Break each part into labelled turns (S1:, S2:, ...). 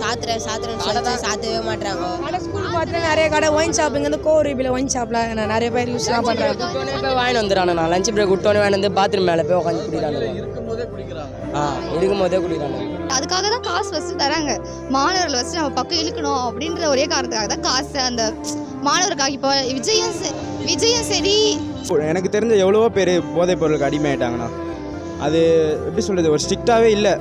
S1: சாத்துறேன்னு சொல்லிட்டு சாத்தவே மாட்டாங்க.
S2: கடை ஸ்கூல் பார்த்தா நிறைய கடை ஒயின் ஷாப் இங்கே வந்து கோரிபில் ஒயின் ஷாப்பில் நிறைய பேர் யூஸ்லாம் பண்ணுறாங்க.
S1: விட்டோன்னே போய் வாங்கி வந்துடுறாங்க. நான் லஞ்ச் பிரேக் விட்டோன்னே வாங்கி வந்து பாத்ரூம் மேலே போய் உட்காந்து குடிக்கிறாங்க. இருக்கும் போதே குடிக்கிறாங்க.
S3: அதுக்காக தான் காசு ஃபஸ்ட்டு தராங்க. மாணவர்கள் ஃபஸ்ட்டு நம்ம பக்கம் இழுக்கணும் அப்படின்ற ஒரே காரணத்துக்காக தான் காசு அந்த மாணவருக்காக. இப்போ விஜயம் சரி.
S4: எனக்கு தெரிஞ்ச எவ்வளவோ பேர் போதைப் பொருளுக்கு அடிமையாயிட்டாங்கண்ணா. அது எப்படி சொல்கிறது, ஒரு ஸ்ட்ரிக்டாகவே இல்லை,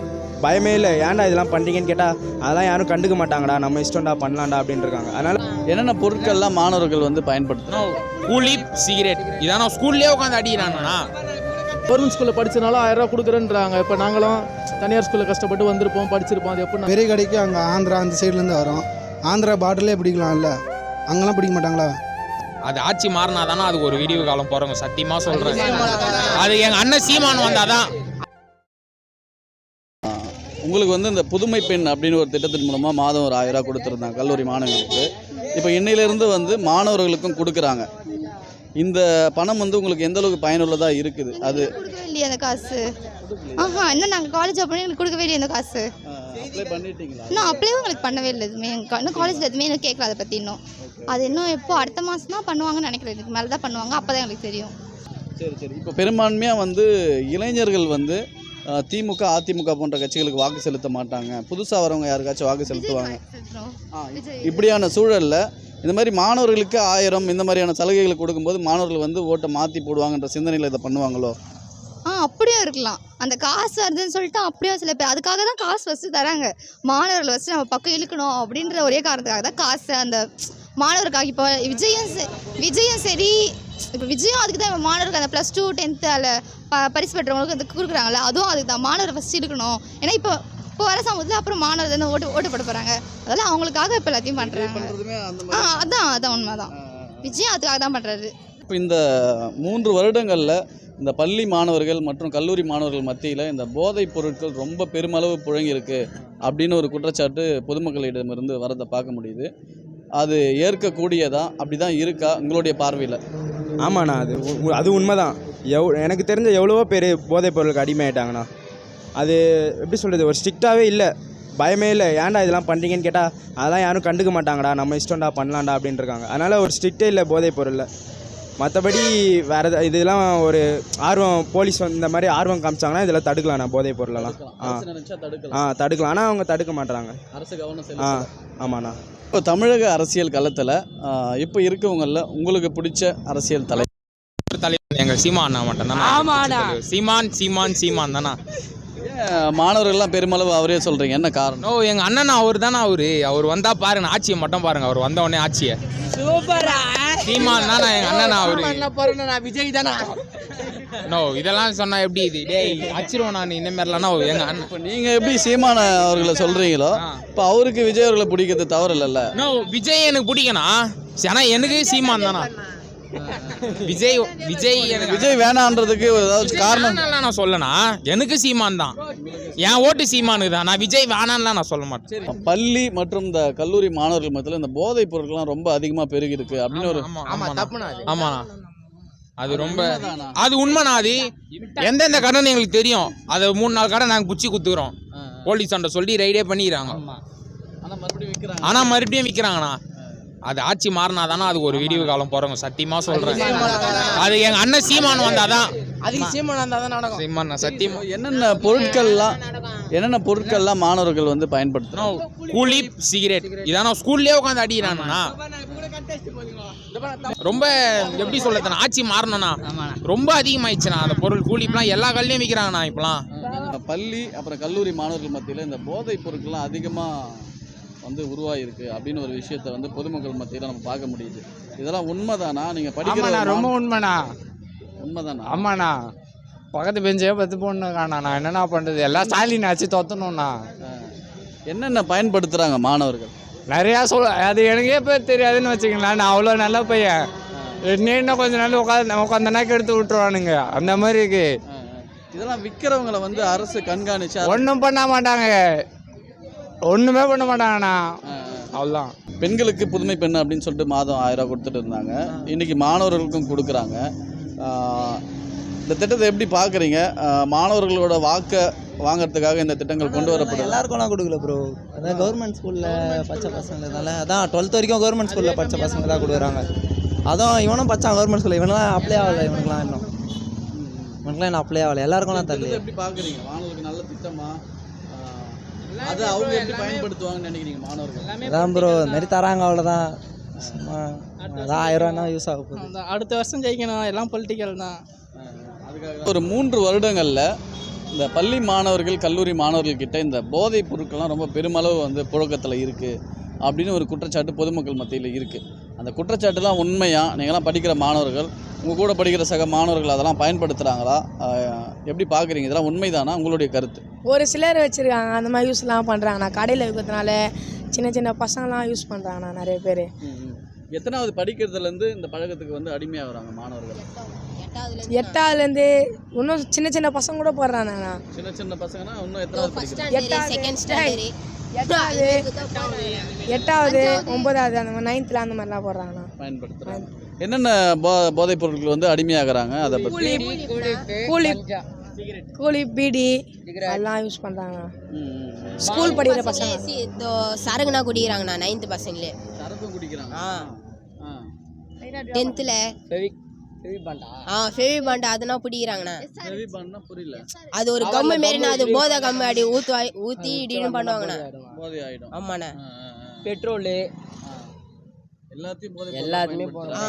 S4: பயமே இல்லை. ஏன்டா இதெல்லாம் பண்ணுறீங்கன்னு கேட்டால் அதெல்லாம் யாரும் கண்டுக்க மாட்டாங்கடா, நம்ம இஷ்டம்டா பண்ணலாம்டா அப்படின்னு இருக்காங்க. அதனால்
S5: என்னென்ன பொருட்கள்லாம் மாணவர்கள் வந்து பயன்படுத்தணும்?
S6: கூலி, சிகரெட் இதான ஸ்கூல்லேயே உட்காந்து அடிக்கிறாங்கண்ணா.
S7: கவர்மெண்ட் ஸ்கூலில் படிச்சனால 1000 ரூபா கொடுக்குறேன்றாங்க. இப்போ நாங்களும் தனியார் ஸ்கூலில் கஷ்டப்பட்டு வந்திருப்போம், படிச்சிருப்போம். அது எப்படி
S8: பெரிய கடைக்கு அங்கே ஆந்திரா அந்த சைட்லேருந்து வரோம். ஆந்திரா பாட்டிலே பிடிக்கலாம்ல, அங்கெல்லாம் பிடிக்க மாட்டாங்களா?
S6: அது ஆட்சி மாறினா தானே அதுக்கு ஒரு விடிவு காலம் போகிறவங்க சத்தியமாக சொல்கிறேன். அது எங்கள் அண்ணன் சீமான் வந்தாதான்.
S5: உங்களுக்கு வந்து இந்த புதுமை பெண் அப்படின்னு ஒரு திட்டத்தின் மூலமாக மாதம் ஒரு 1000 ரூபா கொடுத்துருந்தாங்க கல்லூரி மாணவர்களுக்கு. இப்போ இன்னையிலேருந்து வந்து மாணவர்களுக்கும் கொடுக்குறாங்க. இந்த பணம் வந்து உங்களுக்கு எந்த அளவுக்கு பயனுள்ளதாக இருக்குது? அது
S3: கொடுக்கவே இல்லையே அந்த காசு. இன்னும் நாங்கள் காலேஜ் அப்படி எங்களுக்கு கொடுக்கவே இல்லையே அந்த காசு.
S5: அப்ளை பண்ணிட்டீங்களா?
S3: இன்னும் அப்ளைவும் எங்களுக்கு பண்ணவே இல்லை. எதுவுமே இன்னும் காலேஜில் எதுவுமே எனக்கு கேட்கல அதை பற்றி. இன்னும் அது இன்னும் எப்போ அடுத்த மாதம் தான் பண்ணுவாங்கன்னு நினைக்கிறேன். இதுக்கு மேலே தான் பண்ணுவாங்க, அப்போ தான் எங்களுக்கு தெரியும்.
S5: சரி. இப்போ பெரும்பான்மையாக வந்து இளைஞர்கள் வந்து திமுக, அதிமுக போன்ற கட்சிகளுக்கு வாக்கு செலுத்த மாட்டாங்க. புதுசாக வரவங்க யாருக்காச்சும் வாக்கு செலுத்துவாங்க. இப்படியான சூழலில் இந்த மாதிரி மாணவர்களுக்கு 1000 இந்த மாதிரியான சலுகைகளை கொடுக்கும்போது மாணவர்கள் வந்து ஓட்டை மாற்றி போடுவாங்கன்ற சிந்தனையில் இதை பண்ணுவாங்களோ?
S3: அப்படியும் இருக்கலாம். அந்த காசு வருதுன்னு சொல்லிட்டு அப்படியும் சில பேர் அதுக்காக தான் காசு ஃபஸ்ட்டு தராங்க. மாணவர்கள் ஃபஸ்ட்டு நம்ம பக்கம் இழுக்கணும் அப்படின்ற ஒரே காரணத்துக்காக தான் காசு அந்த மாணவருக்காக. இப்போ விஜயம் சரி. இப்போ விஜயம் அதுக்கு தான் மாணவருக்கு அந்த +2 10th அதில் பரிசு பெற்றவங்களுக்கு அது கொடுக்குறாங்கல்ல, அதுவும் அதுக்கு தான். மாணவரை ஃபஸ்ட்டு இழுக்கணும். ஏன்னா இப்போ வர சமூகத்தில் அப்புறம் மாணவர் தானே ஓட்டு போட போகிறாங்க. அதெல்லாம் அவங்களுக்காக இப்போ எல்லாத்தையும் பண்ணுறாங்க. அதான் உண்மை தான். விஜயம் அதுக்காக தான் பண்ணுறாரு.
S5: இப்போ இந்த 3 வருடங்களில் இந்த பள்ளி மாணவர்கள் மற்றும் கல்லூரி மாணவர்கள் மத்தியில் இந்த போதைப் பொருட்கள் ரொம்ப பெருமளவு புழங்கியிருக்கு அப்படின்னு ஒரு குற்றச்சாட்டு பொதுமக்களிடமிருந்து வரதை பார்க்க முடியுது. அது ஏற்கக்கூடியதா? அப்படி தான் இருக்கா உங்களுடைய பார்வையில்?
S4: ஆமாண்ணா, அது உண்மைதான். எனக்கு தெரிஞ்ச எவ்வளவோ பேர் போதைப் பொருளுக்கு அடிமையாயிட்டாங்கண்ணா. அது எப்படி சொல்கிறது, ஒரு ஸ்ட்ரிக்டாகவே இல்லை, பயமே இல்லை. ஏன்டா இதெல்லாம் பண்ணுறீங்கன்னு கேட்டால் அதெல்லாம் யாரும் கண்டுக்க மாட்டாங்கடா, நம்ம இஷ்டம்டா பண்ணலாம்டா அப்படின்னு இருக்காங்க. அதனால் ஒரு ஸ்ட்ரிக்டே இல்லை போதைப் பொருளில். மற்றபடி வேறு இதெல்லாம் ஒரு ஆர்வம், போலீஸ் இந்த மாதிரி ஆர்வம் காமிச்சாங்கன்னா இதெல்லாம் தடுக்கலாம்ண்ணா போதைப் பொருளெல்லாம். தடுக்கலாம். ஆனால் அவங்க தடுக்க மாட்டுறாங்க.
S5: அரசு கவனம்.
S4: ஆமாண்ணா.
S5: இப்போ தமிழக அரசியல் களத்தில் இப்போ இருக்கவங்களில் உங்களுக்கு பிடிச்ச அரசியல் தலைவர்
S6: எங்கள் சீமான் அண்ணா மட்டும்தானா? சீமான் தானா?
S5: மாணவர்கள்லாம் பெருமளவு அவரே சொல்கிறீங்க, என்ன காரணம்?
S6: எங்கள் அண்ணன் அவர் தானே. அவர் வந்தால் பாருங்க, ஆட்சியை மட்டும் பாருங்க. அவர் வந்த உடனே ஆட்சியை
S2: சூப்பரா
S6: சீமான் தானே எங்கள் அண்ணனா.
S2: நான் விஜய் தானே.
S6: இதெல்லாம் சொன்னா எப்படி? இது அச்சிருவோம் நான் இனிமேலாம் எங்க அண்ணன்.
S5: இப்போ நீங்கள் எப்படி சீமான அவர்களை சொல்கிறீங்களோ, இப்போ அவருக்கு விஜய் அவர்களை பிடிக்கிறது தவறு இல்லைல்ல?
S6: விஜய் எனக்கு பிடிக்கணும், ஆனால் எனக்கு சீமான் தானா. விஜய்
S5: வேணான்றதுக்கு ஏதாவது காரணம்
S6: நான் சொல்லனா? எனக்கு சீமான் தான். என் ஓட்டு சீமானுக்கு தான். நான் விஜய் வேணான்லாம் நான் சொல்ல மாட்டேன்.
S5: பள்ளி மற்றும் இந்த கல்லூரி மாணவர்கள் மத்தியில் இந்த போதைப் பொருட்கள்லாம் ரொம்ப அதிகமாக பெருகி இருக்கு அப்படின்னு ஒரு.
S6: ஆமாண்ணா, அது ரொம்ப அது உண்மைண்ணா. அது எந்தெந்த கடன் எங்களுக்கு தெரியும். அது 3-4 கடை நாங்கள் குச்சி குத்துக்கிறோம். போலீஸ் சண்டை சொல்லி ரைடே பண்ணிக்கிறாங்க. ஆனால் மறுபடியும் விற்கிறாங்கண்ணா. அது ஆட்சி மாறினா தானே அதுக்கு ஒரு விடிவு காலம் போகிறவங்க சத்தியமாக சொல்கிறேன். அது எங்கள் அண்ணன் சீமான் வந்தாதான்.
S2: அதுக்கு சீமான் வந்தால் தான் நடக்கும்.
S6: சீமான் சத்தியமா.
S5: என்னென்ன பொருட்கள்லாம் மாணவர்கள் வந்து பயன்படுத்தணும்?
S6: கூலி, சிகரெட் இதான ஸ்கூல்லேயே உட்காந்து அடிக்கிறாங்கண்ணா. ரொம்ப எப்படி சொல்லுறதுண்ணா, ஆட்சி மாறணும்ண்ணா ரொம்ப அதிகமாயிடுச்சுண்ணா அந்த பொருள். கூலிப்பெலாம் எல்லா கல்லையும் விற்கிறாங்கண்ணா இப்போலாம்.
S5: பள்ளி அப்புறம் கல்லூரி மாணவர்கள் மத்தியில் இந்த போதைப் பொருட்கள்லாம் அதிகமாக வந்து உருவாயிருக்கு அப்படின்னு ஒரு விஷயத்தை வந்து பொதுமக்கள் மத்தியில் நம்ம பார்க்க முடியுது. இதெல்லாம் உண்மைதானா? நீங்கள் படிக்கிற
S7: ரொம்ப உண்மைண்ணா.
S5: உண்மைதானா?
S7: ஆமாண்ணா. பக்கத்து பெஞ்சே 10 பொண்ணு காணா. நான் என்னண்ணா பண்ணுறது? எல்லாம் ஸ்டாலின் ஆச்சு தொத்தணும்ண்ணா.
S5: என்னென்ன பயன்படுத்துகிறாங்க மாணவர்கள்?
S7: நிறையா அது எனக்கே பேர் தெரியாதுன்னு வச்சுக்கலாம். நான் அவ்வளோ நல்ல பையன். இன்னும் கொஞ்சம் நாள் உட்காந்தனாக்கு எடுத்து விட்டுருவானுங்க. அந்த மாதிரி இருக்கு.
S5: இதெல்லாம் விற்கிறவங்களை வந்து அரசு கண்காணிச்சு
S7: ஒன்றும் பண்ண மாட்டாங்க. ஒன்றுமே பண்ண மாட்டாங்கண்ணா. அவ்வளோதான்.
S5: பெண்களுக்கு புதுமை பெண் அப்படின்னு சொல்லிட்டு மாதம் 1000 ரூபா கொடுத்துட்டு இருந்தாங்க. இன்றைக்கி மாணவர்களுக்கும் கொடுக்குறாங்க. இந்த திட்டத்தை எப்படி பார்க்குறீங்க? மாணவர்களோட வாக்கை வாங்குறதுக்காக இந்த திட்டங்கள் கொண்டு வரப்படுது.
S9: எல்லாருக்கும்லாம் கொடுக்கல ப்ரோ. அதான் கவர்மெண்ட் ஸ்கூலில் படித்த பசங்களால அதான் 12th வரைக்கும் கவர்மெண்ட் ஸ்கூலில் படித்த பசங்க தான் கொடுக்குறாங்க. அதுவும் இவனும் படித்தான் கவர்மெண்ட் ஸ்கூலில், இவனெலாம் அப்ளை ஆகலை. இவனுக்குலாம் இன்னும் அப்ளை ஆகலை. எல்லாருக்கும்லாம் தரல.
S5: எப்படி பார்க்குறீங்க? மாணவர்களுக்கு நல்ல திட்டமா? அதை அவங்க எப்படி பயன்படுத்துவாங்கன்னு நினைக்கிறீங்க மாணவர்கள்?
S9: அதான் ப்ரோ இது மாதிரி தராங்க, அவ்வளோதான். சும்மா அதான் 1000 ரூபானா யூஸ் ஆக போகுது.
S2: அடுத்த வருஷம் ஜெயிக்கணும், எல்லாம் பொலிட்டிக்கல் தான்.
S5: ஒரு 3 வருடங்களில் இந்த பள்ளி மாணவர்கள் கல்லூரி மாணவர்கள்கிட்ட இந்த போதைப் பொருட்கள்லாம் ரொம்ப பெருமளவு வந்து புழக்கத்தில் இருக்குது அப்படின்னு ஒரு குற்றச்சாட்டு பொதுமக்கள் மத்தியில் இருக்குது. அந்த குற்றச்சாட்டுலாம் உண்மையாக நீங்களாம் படிக்கிற மாணவர்கள், உங்கள் கூட படிக்கிற சக மாணவர்கள் அதெல்லாம் பயன்படுத்துகிறாங்களா? எப்படி பார்க்குறீங்க? இதெல்லாம் உண்மைதானா? உங்களுடைய கருத்து?
S2: ஒரு சிலர் வச்சுருக்காங்க அந்த மாதிரி யூஸ்லாம் பண்ணுறாங்கண்ணா. கடையில் இருக்கிறதுனால சின்ன சின்ன பசங்களாம் யூஸ் பண்ணுறாங்கண்ணா நிறைய பேர்.
S5: எத்தனாவது படிக்கிறதுலேருந்து இந்த பழக்கத்துக்கு வந்து அடிமையாகிறாங்க மாணவர்கள்?
S2: 8ஆவதுலேருந்து இன்னும் சின்ன சின்ன பசங்க கூட போடுறாங்கண்ணா.
S5: சின்ன சின்ன பசங்கன்னா இன்னும் எத்தனாவது படிக்கிறாங்க?
S2: 8ஆவது 9ஆவது அந்த மாதிரி 9th அந்த மாதிரிலாம் போடுறாங்கண்ணா.
S5: பயன்படுத்துகிறாங்க. என்னென்ன போதைப் பொருட்கள் வந்து அடிமையாகிறாங்க? அதை பற்றி
S2: கூலி பீடி எல்லாம் யூஸ் பண்ணுறாங்க. ஸ்கூல் படிக்கிற பசங்க
S10: சரகுனா குடிக்கிறாங்கண்ணா. 9th பசங்களே
S5: சரக்கு குடிக்கிறாங்க.
S10: 10th ஃபெவி பாண்டா அதெல்லாம் பிடிக்கிறாங்கண்ணா.
S5: புரியல.
S10: அது ஒரு கம்மு மாரிண்ணா. அது போதை கம்மு அடி ஊற்றி இடின்னு பண்ணுவாங்கண்ணா.
S5: போதை ஆகிடும்.
S10: ஆமாண்ணா.
S1: பெட்ரோலு எல்லாத்தையுமே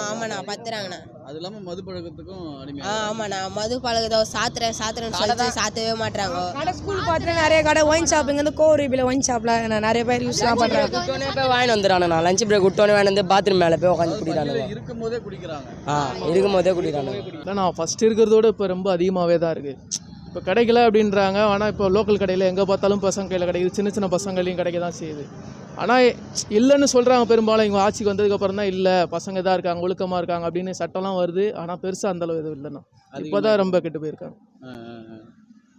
S10: ஆமாண்ணா பத்துறாங்கண்ணா.
S5: அது இல்லாமல் மது பழக்கத்துக்கும் அடிமை.
S10: ஆமாண்ணா மது பழக்கத்தை சாத்துறேன்னு சொல்லிட்டு சாத்தவே மாட்டாங்க.
S2: கடை ஸ்கூல் பார்த்துட்டு நிறைய கடை ஒயின் ஷாப் இங்கே வந்து கோரிபில் ஒயின் ஷாப்பில் நிறைய பேர் யூஸ்லாம் பண்ணுறாங்க.
S1: விட்டோன்னே போய் வாங்கி வந்துடுறானுண்ணா. லஞ்ச் பிரேக் விட்டோன்னே வாங்கி வந்து பாத்ரூம் மேலே போய் உட்காந்து குடிக்கிறானுங்க.
S5: இருக்கும் போதே குடிக்கிறாங்க.
S1: இருக்கும் போதே குடிக்கிறானுங்க.
S11: இல்லைண்ணா ஃபஸ்ட் இருக்கிறதோட இப்போ ரொம்ப அதிகமாகவே தான் இருக்குது. இப்போ கிடைக்கல அப்படின்றாங்க. ஆனால் இப்போ லோக்கல் கடையில் எங்கே பார்த்தாலும் பசங்க கையில் கிடைக்குது. சின்ன சின்ன பசங்களையும் கிடைக்க தான் செய்யுது. ஆனால் இல்லைன்னு சொல்கிறாங்க பெரும்பாலும். இவங்க ஆட்சிக்கு வந்ததுக்கப்புறம் தான் இல்லை பசங்க தான் இருக்காங்க, ஒழுக்கமாக இருக்காங்க அப்படின்னு சட்டம்லாம் வருது. ஆனால் பெருசாக அந்தளவு எதுவும் இல்லைண்ணா. இப்போ தான் ரொம்ப கெட்டு போயிருக்காங்க.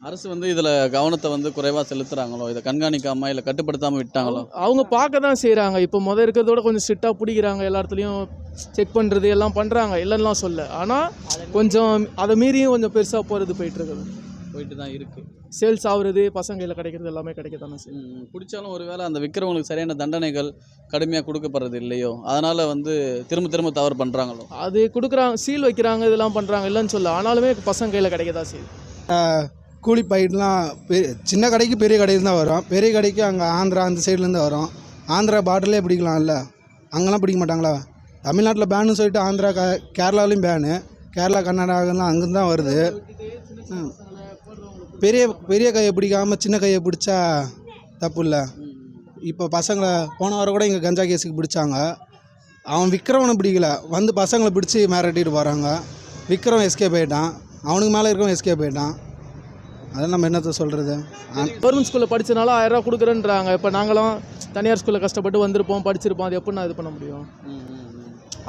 S5: அரசு வந்து இதில் கவனத்தை வந்து குறைவாக செலுத்துகிறாங்களோ, இதை கண்காணிக்காமல் இல்லை கட்டுப்படுத்தாமல் விட்டாங்களோ?
S11: அவங்க பார்க்க தான் செய்கிறாங்க. இப்போ இருக்கிறதோட கொஞ்சம் ஸ்ட்ரிக்டாக பிடிக்கிறாங்க. எல்லா இடத்துலையும் செக் பண்ணுறது எல்லாம் பண்ணுறாங்க, இல்லைன்னா சொல்ல. ஆனால் கொஞ்சம் அதை மீறியும் கொஞ்சம் பெருசாக போகிறது போயிட்டு தான் இருக்குது. சேல்ஸ் ஆகுறது, பசங்க கிடைக்கிறது எல்லாமே கிடைக்க தானே செய்யும்.
S5: பிடிச்சாலும் ஒரு வேளை அந்த விற்கிறவங்களுக்கு சரியான தண்டனைகள் கடுமையாக கொடுக்கப்படுறது இல்லையோ, அதனால் வந்து திரும்ப தவறு பண்ணுறாங்களோ? அது
S11: கொடுக்குறாங்க, சீல் வைக்கிறாங்க, இதெல்லாம் பண்ணுறாங்க, இல்லைன்னு சொல்ல. ஆனாலுமே பசங்க கையில் கிடைக்க தான் செய்யுது.
S8: கூலி பாக்கெட்லாம் சின்ன கடைக்கு பெரிய கடையில் தான் வரும். பெரிய கடைக்கு அங்கே ஆந்திரா அந்த சைட்லேருந்து வரும். ஆந்திரா பாட்டிலே பிடிக்கலாம்ல, அங்கெல்லாம் பிடிக்க மாட்டாங்களா? தமிழ்நாட்டில் பேனு சொல்லிட்டு ஆந்திரா கேரளாலையும் பேனு, கேரளா கர்நாடகாலாம் அங்கேருந்து தான் வருது. பெரிய கையை பிடிக்காமல் சின்ன கையை பிடிச்சா தப்பு இல்லை. இப்போ பசங்களை போன வாரம் கூட இங்கே கஞ்சா கேஸுக்கு பிடிச்சாங்க. அவன் விற்கிறவனை பிடிக்கல, வந்து பசங்களை பிடிச்சி மிரட்டிட்டு போகிறாங்க. விற்கிறவன் எஸ்கேப் ஆகிட்டான், அவனுக்கு மேலே இருக்கிறவன் எஸ்கேப் ஆகிட்டான். அதை நம்ம என்னத்தை சொல்கிறது?
S11: கவர்மெண்ட் ஸ்கூலில் படித்தனால 1000 ரூபா கொடுக்குறேன்றாங்க. இப்போ நாங்களும் தனியார் ஸ்கூலில் கஷ்டப்பட்டு வந்திருப்போம், படிச்சிருப்போம். அது எப்படின்னா இது பண்ண முடியும்?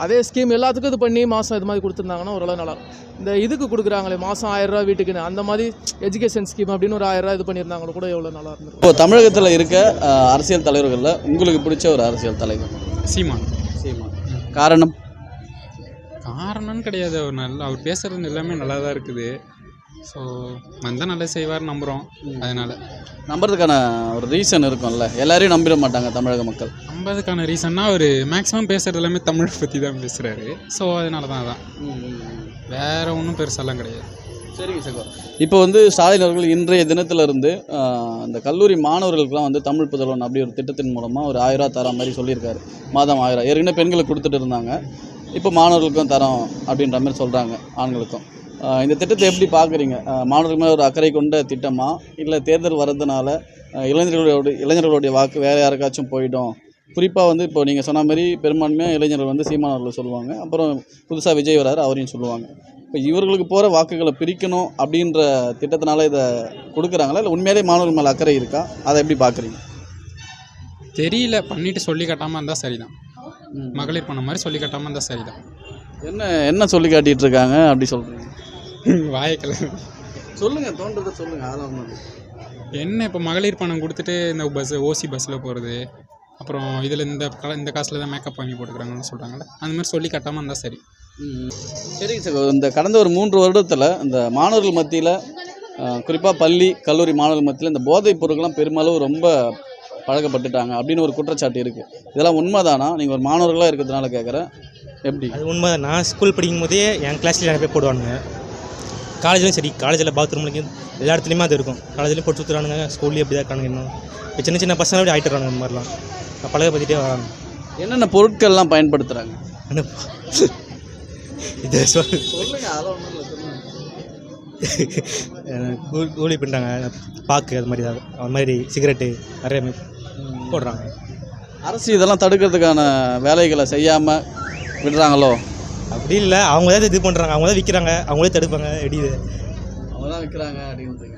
S11: அதே ஸ்கீம் எல்லாத்துக்கும் இது பண்ணி மாதம் இது மாதிரி கொடுத்துருந்தாங்கன்னா ஓரளவு நல்லா. இந்த இதுக்கு கொடுக்குறாங்களே மாதம் 1000 ரூபா வீட்டுக்குன்னு, அந்த மாதிரி எஜுகேஷன் ஸ்கீம் அப்படின்னு ஒரு 1000 ரூபா இது பண்ணியிருந்தாங்களோ கூட எவ்வளோ நல்லா இருந்திருக்கும்.
S5: இப்போ தமிழகத்தில் இருக்க அரசியல் தலைவர்களில் உங்களுக்கு பிடிச்ச ஒரு அரசியல் தலைவர்?
S12: சீமான். காரணம்னு கிடையாது. அவர் பேசுகிறது எல்லாமே நல்லா தான் இருக்குது. ஸோ வந்தால் நல்லா செய்வார் நம்புகிறோம். அதனால்
S5: நம்புறதுக்கான ஒரு ரீசன் இருக்கும்ல, எல்லாரையும் நம்பிட மாட்டாங்க தமிழக மக்கள்.
S12: நம்புறதுக்கான ரீசன்னா அவர் மேக்ஸிமம் பேசுகிறது எல்லாமே தமிழை பற்றி தான் பேசுகிறாரு. ஸோ அதனால தான் அதான், வேறு ஒன்றும் பெருசாலாம் கிடையாது.
S5: சரிங்க சார். இப்போ வந்து ஸ்டாலின் அவர்கள் இன்றைய தினத்திலிருந்து அந்த கல்லூரி மாணவர்களுக்கெல்லாம் வந்து தமிழ் புதல்வன் அப்படி ஒரு திட்டத்தின் மூலமாக ஒரு 1000 ரூபா தர மாதிரி சொல்லியிருக்காரு. மாதம் 1000. ஏற்கனவே பெண்களுக்கு கொடுத்துட்டு இருந்தாங்க, இப்போ மாணவர்களுக்கும் தரோம் அப்படின்ற மாதிரி சொல்கிறாங்க, ஆண்களுக்கும். இந்த திட்டத்தை எப்படி பார்க்குறீங்க? மாணவர்கள் மேலே ஒரு அக்கறை கொண்ட திட்டமா, இல்லை தேர்தல் வர்றதுனால இளைஞர்களுடைய வாக்கு வேறு யாருக்காச்சும் போயிடும்? குறிப்பாக வந்து இப்போ நீங்கள் சொன்ன மாதிரி பெரும்பான்மையாக இளைஞர்கள் வந்து சீமானவர்கள் சொல்லுவாங்க, அப்புறம் புதுசாக விஜய் வராரு அவரையும் சொல்லுவாங்க. இப்போ இவர்களுக்கு போகிற வாக்குகளை பிரிக்கணும் அப்படின்ற திட்டத்தினால இதை கொடுக்குறாங்களா, இல்லை உண்மையிலே மாணவர்கள் மேலே அக்கறை இருக்கா? அதை எப்படி பார்க்குறீங்க?
S12: தெரியல. பண்ணிட்டு சொல்லி கட்டாமல் இருந்தால் சரிதான். மகளிர் பண்ண மாதிரி சொல்லி கட்டாமல் இருந்தால் சரிதான்.
S5: என்ன சொல்லி காட்டிகிட்டு இருக்காங்க அப்படி சொல்கிறீங்க?
S12: வாய்க்கல
S5: சொல்லுங்கள், தோன்றதை சொல்லுங்கள். அதெல்லாம்
S12: என்ன, இப்போ மகளிர் பணம் கொடுத்துட்டு இந்த ஓசி பஸ்ஸில் போகிறது, அப்புறம் இதில் இந்த காசில் தான் மேக்கப் வாங்கி போட்டுக்கிறாங்கன்னு சொல்கிறாங்கல்ல, அந்த மாதிரி சொல்லி கட்டாமல் இருந்தால் சரி.
S5: சரிங்க சார். இந்த கடந்த ஒரு 3 வருடத்தில் இந்த மாணவர்கள் மத்தியில் குறிப்பாக பள்ளி கல்லூரி மாணவர்கள் மத்தியில் இந்த போதைப் பொருட்கள்லாம் பெருமளவு ரொம்ப பழக்கப்பட்டுட்டாங்க அப்படின்னு ஒரு குற்றச்சாட்டு இருக்குது. இதெல்லாம் உண்மைதானா? நீங்கள் ஒரு மாணவர்களாக இருக்கிறதுனால கேட்குறேன். எப்படி?
S13: அது உண்மை. நான் ஸ்கூல் படிக்கும் போதே என் கிளாஸ்லேயே நிறைய பேர் போடுவானுங்க. காலேஜ்லையும் சரி, காலேஜில் பாத்ரூம்லையும் எல்லா இடத்துலையுமே அது இருக்கும். காலேஜ்லேயும் போட்டு சுற்றுறானுங்க, ஸ்கூல்லேயும் அப்படி தான் இருக்கானுங்க. இன்னும் இப்போ சின்ன சின்ன பசங்க அப்படி ஆகிட்டுறாங்க. இந்த மாதிரிலாம் பழகப்படுத்திட்டே வராங்க.
S5: என்னென்ன பொருட்கள்லாம் பயன்படுத்துகிறாங்க?
S13: இது
S5: சொல்லுங்க. அதெல்லாம் ஒன்றும் இல்லை, சொல்லுங்க.
S13: கூலி பண்ணுறாங்க, பாக்கு, அது மாதிரி தான். அது மாதிரி சிகரெட்டு நிறைய போடுறாங்க.
S5: அரசு இதெல்லாம் தடுக்கிறதுக்கான வேலைகளை செய்யாமல் விடுறாங்களோ?
S13: அப்படி இல்லை, அவங்க தான் இது பண்ணுறாங்க, அவங்க தான் விற்கிறாங்க, அவங்களே தடுப்பாங்க. எப்படி இது
S5: அவங்க தான் விற்கிறாங்க அப்படின்றீங்க.